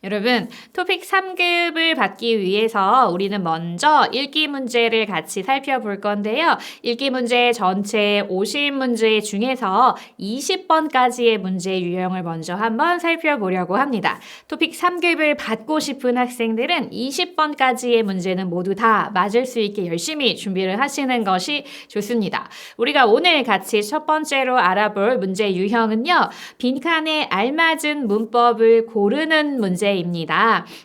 여러분, 토픽 3급을 받기 위해서 우리는 먼저 읽기 문제를 같이 살펴볼 건데요. 읽기 문제 전체 50문제 중에서 20번까지의 문제 유형을 먼저 한번 살펴보려고 합니다. 토픽 3급을 받고 싶은 학생들은 20번까지의 문제는 모두 다 맞을 수 있게 열심히 준비를 하시는 것이 좋습니다. 우리가 오늘 같이 첫 번째로 알아볼 문제 유형은요. 빈칸에 알맞은 문법을 고르는 문제입니다.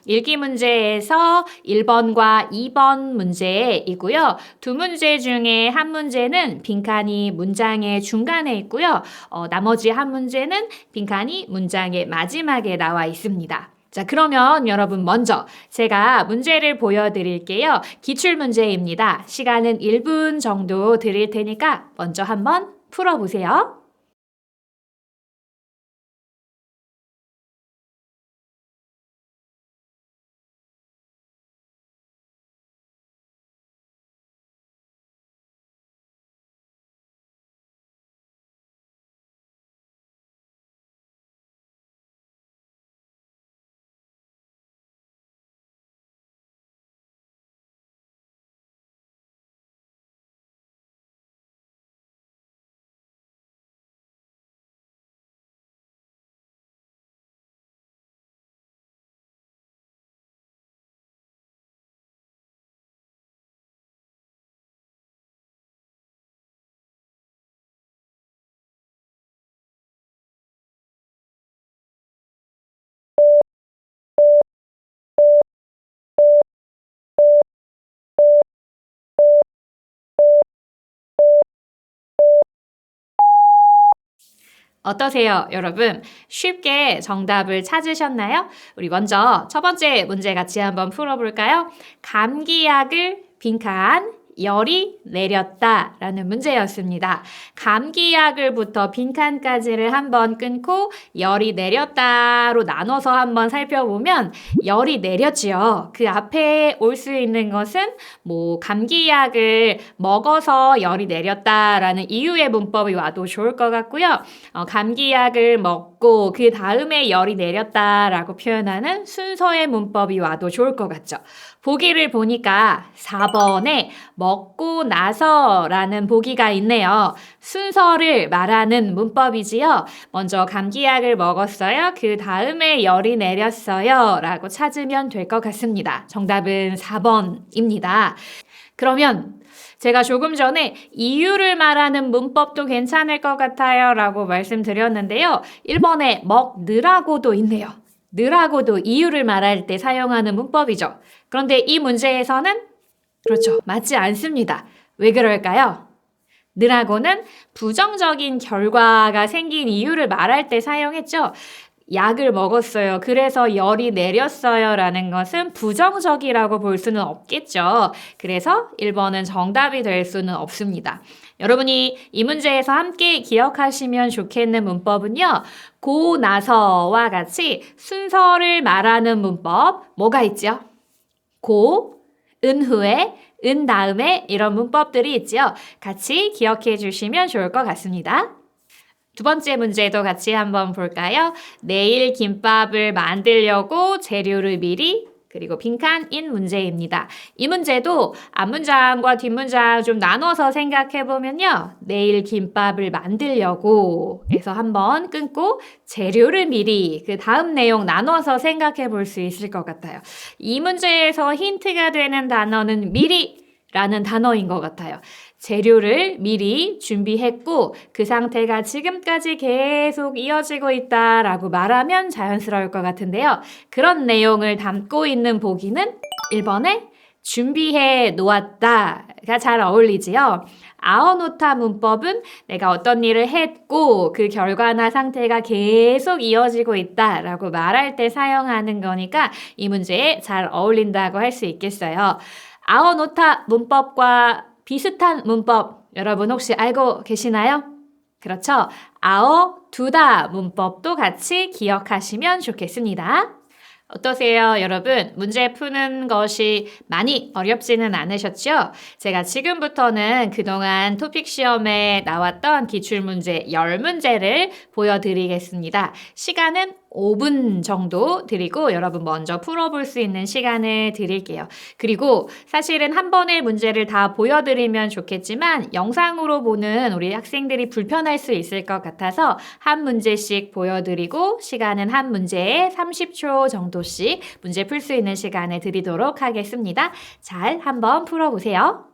읽기 문제에서 1번과 2번 문제이고요. 두 문제 중에 한 문제는 빈칸이 문장의 중간에 있고요. 나머지 한 문제는 빈칸이 문장의 마지막에 나와 있습니다. 자, 그러면 여러분 먼저 제가 문제를 보여드릴게요. 기출문제입니다. 시간은 1분 정도 드릴 테니까 먼저 한번 풀어보세요. 어떠세요, 여러분? 쉽게 정답을 찾으셨나요? 우리 먼저 첫 번째 문제 같이 한번 풀어볼까요? 감기약을 빈칸 열이 내렸다 라는 문제였습니다. 감기약을부터 빈칸까지를 한번 끊고 열이 내렸다로 나눠서 한번 살펴보면 열이 내렸지요. 그 앞에 올 수 있는 것은 감기약을 먹어서 열이 내렸다라는 이유의 문법이 와도 좋을 것 같고요. 감기약을 먹고 그 다음에 열이 내렸다라고 표현하는 순서의 문법이 와도 좋을 것 같죠. 보기를 보니까 4번에 먹고 나서라는 보기가 있네요. 순서를 말하는 문법이지요. 먼저 감기약을 먹었어요. 그 다음에 열이 내렸어요. 라고 찾으면 될 것 같습니다. 정답은 4번입니다. 그러면 제가 조금 전에 이유를 말하는 문법도 괜찮을 것 같아요 라고 말씀드렸는데요. 1번에 먹느라고도 있네요. 느라고도 이유를 말할 때 사용하는 문법이죠. 그런데 이 문제에서는 그렇죠. 맞지 않습니다. 왜 그럴까요? 느라고는 부정적인 결과가 생긴 이유를 말할 때 사용했죠. 약을 먹었어요. 그래서 열이 내렸어요. 라는 것은 부정적이라고 볼 수는 없겠죠. 그래서 1번은 정답이 될 수는 없습니다. 여러분이 이 문제에서 함께 기억하시면 좋겠는 문법은요. 고 나서와 같이 순서를 말하는 문법 뭐가 있죠? 고, 은 후에, 은 다음에 이런 문법들이 있지요. 같이 기억해 주시면 좋을 것 같습니다. 두 번째 문제도 같이 한번 볼까요? 내일 김밥을 만들려고 재료를 미리 그리고 빈칸인 문제입니다. 이 문제도 앞문장과 뒷문장 좀 나눠서 생각해 보면요. 내일 김밥을 만들려고 해서 한번 끊고 재료를 미리 그 다음 내용 나눠서 생각해 볼 수 있을 것 같아요. 이 문제에서 힌트가 되는 단어는 미리라는 단어인 것 같아요. 재료를 미리 준비했고 그 상태가 지금까지 계속 이어지고 있다라고 말하면 자연스러울 것 같은데요. 그런 내용을 담고 있는 보기는 1번에 준비해 놓았다가 잘 어울리지요. 아어노타 문법은 내가 어떤 일을 했고 그 결과나 상태가 계속 이어지고 있다라고 말할 때 사용하는 거니까 이 문제에 잘 어울린다고 할 수 있겠어요. 아어노타 문법과 비슷한 문법 여러분 혹시 알고 계시나요? 그렇죠. 아어 두다 문법도 같이 기억하시면 좋겠습니다. 어떠세요, 여러분? 문제 푸는 것이 많이 어렵지는 않으셨죠? 제가 지금부터는 그동안 토픽 시험에 나왔던 기출문제 10문제를 보여드리겠습니다. 시간은 5분 정도 드리고 여러분 먼저 풀어볼 수 있는 시간을 드릴게요. 그리고 사실은 한 번에 문제를 다 보여드리면 좋겠지만 영상으로 보는 우리 학생들이 불편할 수 있을 것 같아서 한 문제씩 보여드리고 시간은 한 문제에 30초 정도씩 문제 풀 수 있는 시간을 드리도록 하겠습니다. 잘 한번 풀어보세요.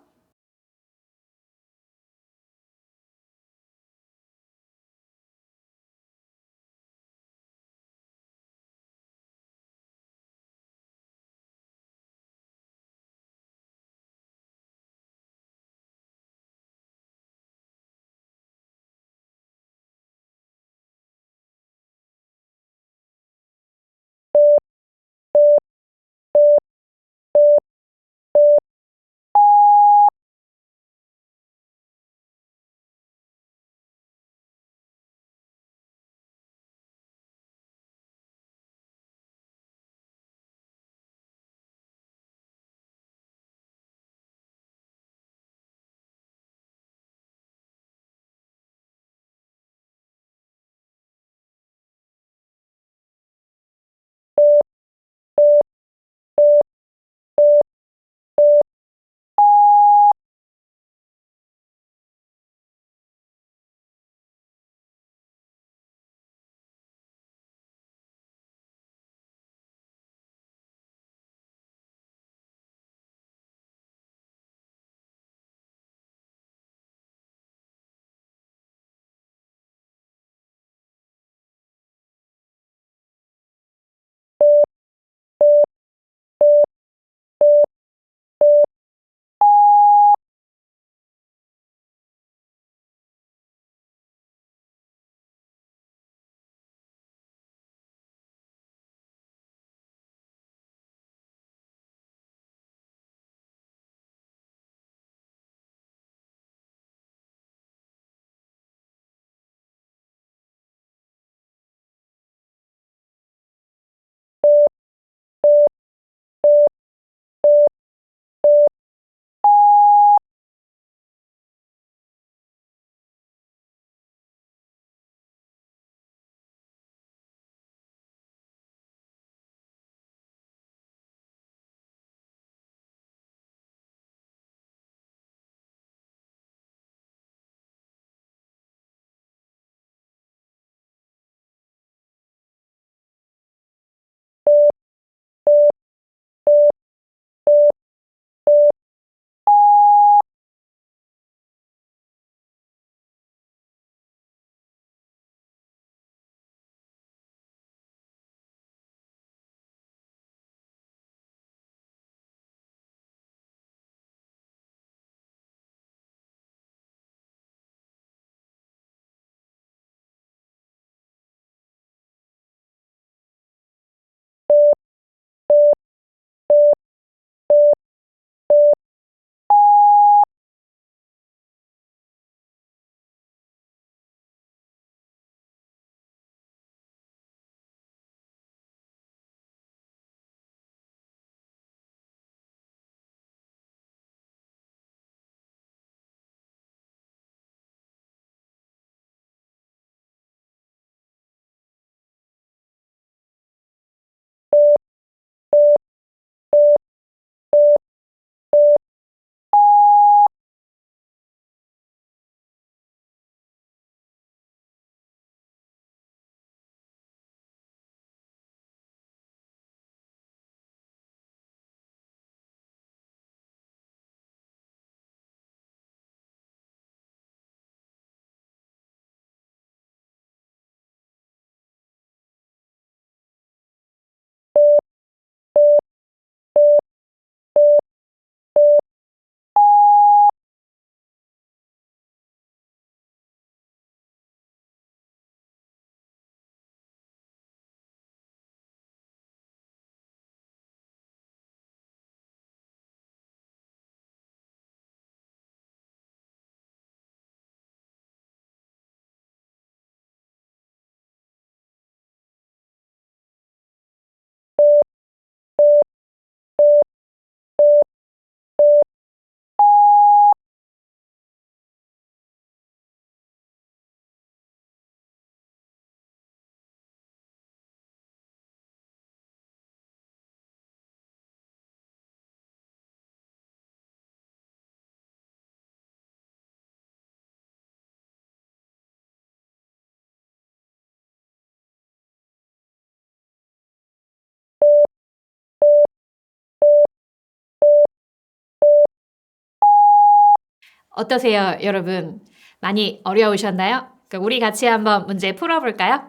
어떠세요, 여러분? 많이 어려우셨나요? 그럼 우리 같이 한번 문제 풀어볼까요?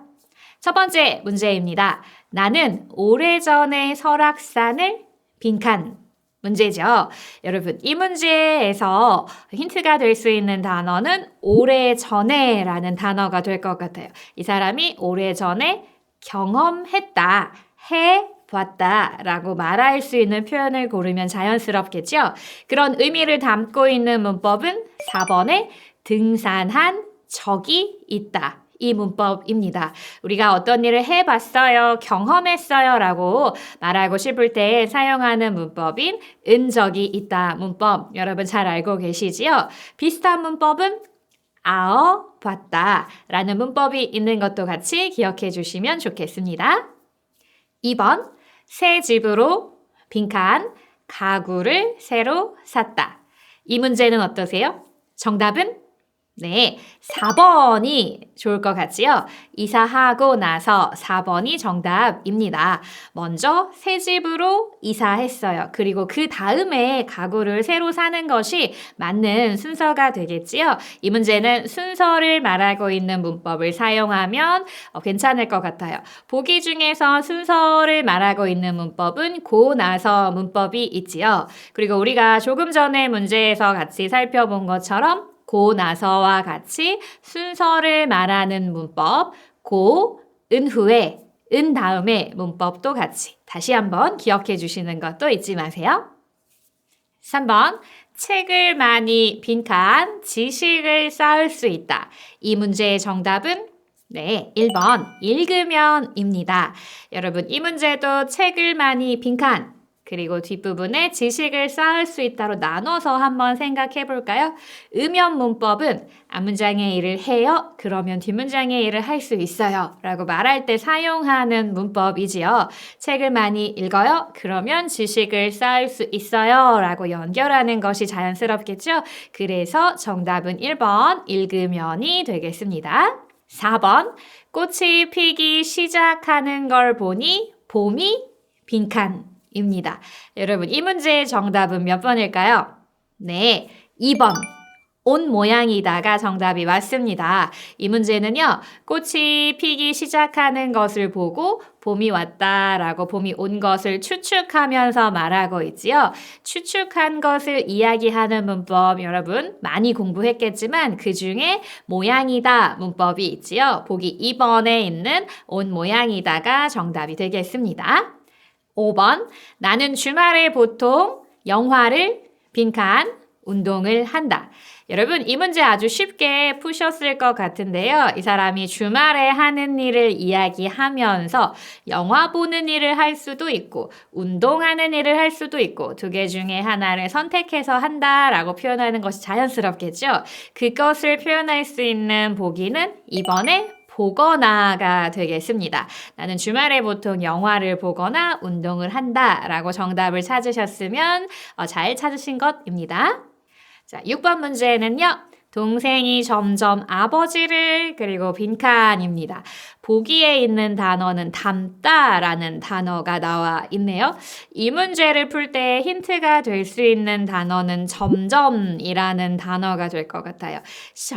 첫 번째 문제입니다. 나는 오래전에 설악산을 빈칸. 문제죠. 여러분, 이 문제에서 힌트가 될 수 있는 단어는 오래전에라는 단어가 될 것 같아요. 이 사람이 오래전에 경험했다, 해봤다 라고 말할 수 있는 표현을 고르면 자연스럽겠죠. 그런 의미를 담고 있는 문법은 4번에 등산한 적이 있다. 이 문법입니다. 우리가 어떤 일을 해봤어요, 경험했어요 라고 말하고 싶을 때 사용하는 문법인 적이 있다 문법. 여러분 잘 알고 계시지요? 비슷한 문법은 봤다 라는 문법이 있는 것도 같이 기억해 주시면 좋겠습니다. 2번, 새 집으로 빈칸 가구를 새로 샀다. 이 문제는 어떠세요? 정답은? 네, 4번이 좋을 것 같지요? 이사하고 나서 4번이 정답입니다. 먼저 새 집으로 이사했어요. 그리고 그 다음에 가구를 새로 사는 것이 맞는 순서가 되겠지요? 이 문제는 순서를 말하고 있는 문법을 사용하면 괜찮을 것 같아요. 보기 중에서 순서를 말하고 있는 문법은 고 나서 문법이 있지요. 그리고 우리가 조금 전에 문제에서 같이 살펴본 것처럼 고 나서와 같이 순서를 말하는 문법, 고, 은 후에, 은 다음에 문법도 같이 다시 한번 기억해 주시는 것도 잊지 마세요. 3번, 책을 많이 빈칸 지식을 쌓을 수 있다. 이 문제의 정답은 네, 1번 읽으면입니다. 여러분, 이 문제도 책을 많이 빈칸 그리고 뒷부분에 지식을 쌓을 수 있다로 나눠서 한번 생각해 볼까요? 음연 문법은 앞문장의 일을 해요. 그러면 뒷문장의 일을 할 수 있어요. 라고 말할 때 사용하는 문법이지요. 책을 많이 읽어요. 그러면 지식을 쌓을 수 있어요. 라고 연결하는 것이 자연스럽겠죠? 그래서 정답은 1번 읽으면이 되겠습니다. 4번 꽃이 피기 시작하는 걸 보니 봄이 빈칸. 입니다. 여러분, 이 문제의 정답은 몇 번일까요? 네, 2번. 온 모양이다가 정답이 맞습니다. 이 문제는요, 꽃이 피기 시작하는 것을 보고 봄이 왔다라고 봄이 온 것을 추측하면서 말하고 있지요. 추측한 것을 이야기하는 문법 여러분 많이 공부했겠지만 그 중에 모양이다 문법이 있지요. 보기 2번에 있는 온 모양이다가 정답이 되겠습니다. 5번, 나는 주말에 보통 영화를 빈칸 운동을 한다. 여러분, 이 문제 아주 쉽게 푸셨을 것 같은데요. 이 사람이 주말에 하는 일을 이야기하면서 영화 보는 일을 할 수도 있고 운동하는 일을 할 수도 있고 두 개 중에 하나를 선택해서 한다라고 표현하는 것이 자연스럽겠죠. 그것을 표현할 수 있는 보기는 이번에 보거나가 되겠습니다. 나는 주말에 보통 영화를 보거나 운동을 한다 라고 정답을 찾으셨으면 잘 찾으신 것입니다. 자, 6번 문제는요. 동생이 점점 아버지를 그리고 빈칸입니다. 보기에 있는 단어는 닮다라는 단어가 나와 있네요. 이 문제를 풀 때 힌트가 될 수 있는 단어는 점점이라는 단어가 될 것 같아요.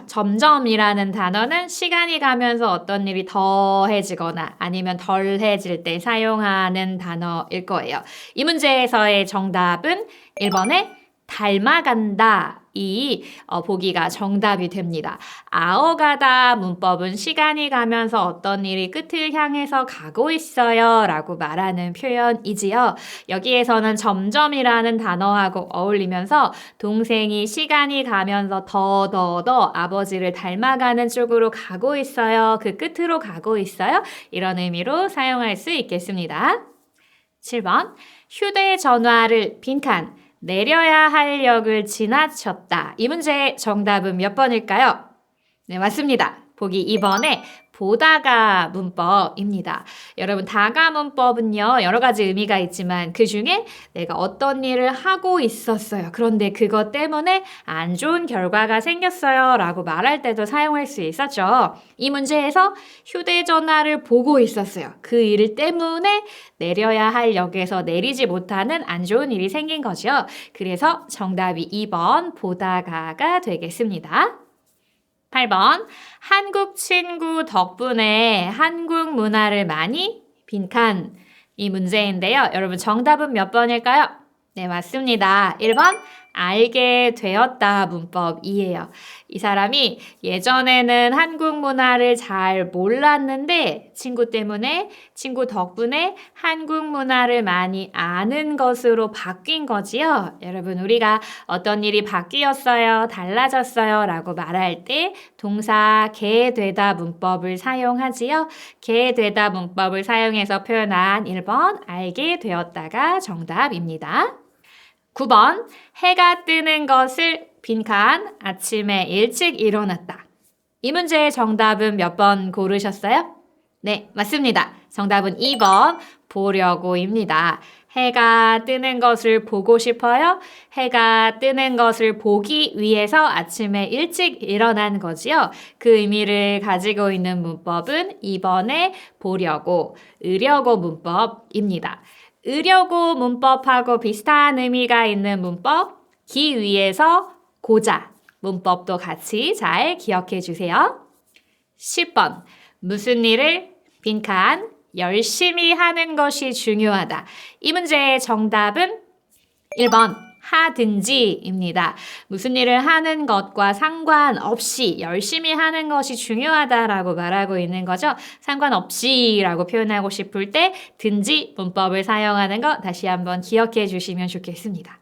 점점이라는 단어는 시간이 가면서 어떤 일이 더해지거나 아니면 덜해질 때 사용하는 단어일 거예요. 이 문제에서의 정답은 1번에 닮아간다. 이 보기가 정답이 됩니다. 아어가다 문법은 시간이 가면서 어떤 일이 끝을 향해서 가고 있어요 라고 말하는 표현이지요. 여기에서는 점점이라는 단어하고 어울리면서 동생이 시간이 가면서 더 아버지를 닮아가는 쪽으로 가고 있어요. 그 끝으로 가고 있어요. 이런 의미로 사용할 수 있겠습니다. 7번 휴대전화를 빈칸 내려야 할 역을 지나쳤다. 이 문제의 정답은 몇 번일까요? 네, 맞습니다. 보기 2번에 보다가 문법입니다. 여러분, 다가 문법은요, 여러 가지 의미가 있지만 그 중에 내가 어떤 일을 하고 있었어요. 그런데 그것 때문에 안 좋은 결과가 생겼어요. 라고 말할 때도 사용할 수 있었죠. 이 문제에서 휴대전화를 보고 있었어요. 그 일 때문에 내려야 할 역에서 내리지 못하는 안 좋은 일이 생긴 거죠. 그래서 정답이 2번 보다가가 되겠습니다. 8번 한국 친구 덕분에 한국 문화를 많이 빈칸 이 문제인데요. 여러분 정답은 몇 번일까요? 네, 맞습니다. 1번 알게 되었다 문법이에요. 이 사람이 예전에는 한국 문화를 잘 몰랐는데 친구 덕분에 한국 문화를 많이 아는 것으로 바뀐 거지요. 여러분, 우리가 어떤 일이 바뀌었어요, 달라졌어요 라고 말할 때 동사 게 되다 문법을 사용하지요. 게 되다 문법을 사용해서 표현한 1번 알게 되었다가 정답입니다. 9번 해가 뜨는 것을 빈칸 아침에 일찍 일어났다. 이 문제의 정답은 몇 번 고르셨어요? 네, 맞습니다. 정답은 2번 보려고입니다. 해가 뜨는 것을 보고 싶어요? 해가 뜨는 것을 보기 위해서 아침에 일찍 일어난 거지요. 그 의미를 가지고 있는 문법은 2번의 보려고, 으려고 문법입니다. 으려고 문법하고 비슷한 의미가 있는 문법, 기 위해서 고자 문법도 같이 잘 기억해 주세요. 10번 무슨 일을 빈칸 열심히 하는 것이 중요하다. 이 문제의 정답은 1번 하든지입니다. 무슨 일을 하는 것과 상관없이 열심히 하는 것이 중요하다라고 말하고 있는 거죠. 상관없이라고 표현하고 싶을 때 든지 문법을 사용하는 거 다시 한번 기억해 주시면 좋겠습니다.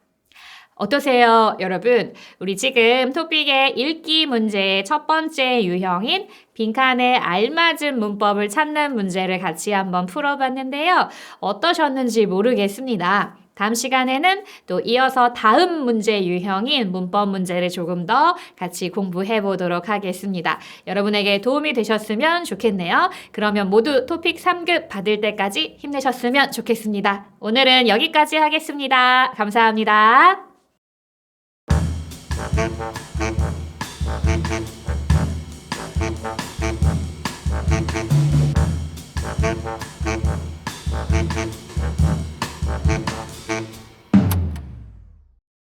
어떠세요, 여러분? 우리 지금 토픽의 읽기 문제의 첫 번째 유형인 빈칸에 알맞은 문법을 찾는 문제를 같이 한번 풀어봤는데요. 어떠셨는지 모르겠습니다. 다음 시간에는 또 이어서 다음 문제 유형인 문법 문제를 조금 더 같이 공부해 보도록 하겠습니다. 여러분에게 도움이 되셨으면 좋겠네요. 그러면 모두 토픽 3급 받을 때까지 힘내셨으면 좋겠습니다. 오늘은 여기까지 하겠습니다. 감사합니다.